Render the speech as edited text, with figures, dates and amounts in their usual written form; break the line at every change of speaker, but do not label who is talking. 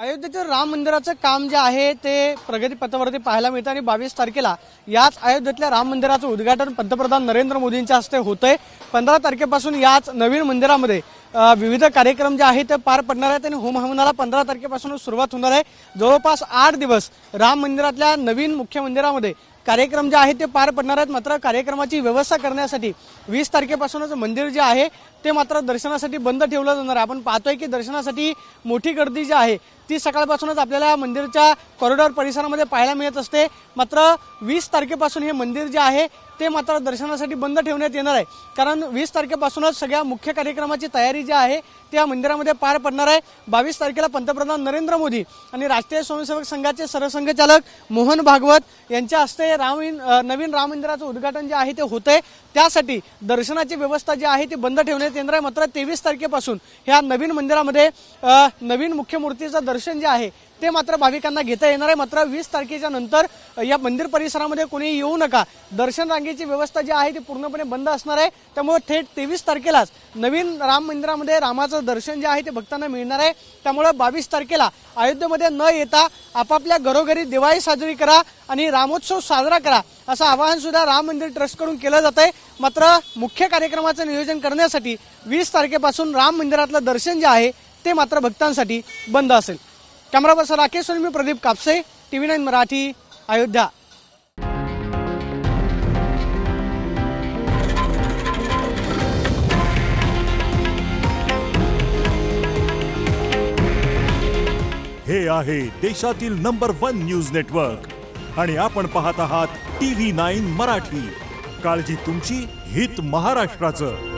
अयोध्येतील राम मंदिराचं काम जे आहे ते प्रगतीपथावरती पाहायला मिळतं आणि 22 तारखेला याच अयोध्येतल्या राम मंदिराचं उद्घाटन पंतप्रधान नरेंद्र मोदींच्या हस्ते होतंय। 15 तारखेपासून याच नवीन मंदिरामध्ये विविध कार्यक्रम जे आहेत ते पार पडणार आहेत आणि होम हवनाला 15 तारखेपासून सुरुवात होणार आहे। जवळपास 8 दिवस राम मंदिरातल्या नवीन मुख्य मंदिरामध्ये कार्यक्रम जे आहेत ते पार पडणार आहेत। मात्र कार्यक्रमाची व्यवस्था करण्यासाठी 20 तारखेपासूनच मंदिर जे आहे ते मात्र दर्शनासाठी बंद ठेवलं जाणार आहे। आपण पाहतोय की दर्शनासाठी मोठी गर्दी जी आहे ती सकाळपासूनच आपल्याला मंदिराच्या कॉरिडॉर परिसरामध्ये पाहायला मिळत असते। मात्र 20 तारखेपासून हे मंदिर जे आहे ते मात्र दर्शनासाठी बंद ठेवण्यात येणार आहे, कारण 20 तारखेपासूनच सगळ्या मुख्य कार्यक्रमाची तयारी जी आहे त्या मंदिरामध्ये पार पडणार आहे। 22 तारखेला पंतप्रधान नरेंद्र मोदी आणि राष्ट्रीय स्वयंसेवक संघाचे सरसंघचालक मोहन भागवत यांच्या हस्ते नवीन राम मंदिराचं उद्घाटन जे आहे ते होतंय। त्यासाठी दर्शनाची व्यवस्था जी आहे ती बंद ठेवण्यात येणार आहे। मात्र 23 तारखेपासून ह्या नवीन मंदिरामध्ये नवीन मुख्य मूर्तीचं दर्शन जे आहे ते मात्र भाविकांना घेता येणार आहे। मात्र 20 तारखेच्या नंतर या मंदिर परिसरामध्ये कोणी येऊ नका, दर्शन रांगेची व्यवस्था जी आहे ती पूर्णपणे बंद असणार आहे। त्यामुळे थेट 23 तारखेलाच नवीन राम मंदिरामध्ये रामाचं दर्शन जे आहे ते भक्तांना मिळणार आहे। त्यामुळे 22 तारखेला अयोध्येमध्ये न येता आपापल्या घरोघरी दिवाळी साजरी करा आणि रामोत्सव साजरा करा असं आवाहन सुद्धा राम मंदिर ट्रस्टकडून केलं जात आहे। मात्र मुख्य कार्यक्रमाचं नियोजन करण्यासाठी 20 तारखेपासून राम मंदिरातलं दर्शन जे आहे ते मात्र भक्तांसाठी बंद असेल। Camera person Rakesh Soni, Pradeep Kapse, TV9 Marathi, Ayodhya.
हे आहे देशातील नंबर 1 न्यूज नेटवर्क आणि आपण पाहत आहात TV9 मराठी। काळजी तुमची, हित महाराष्ट्राचं।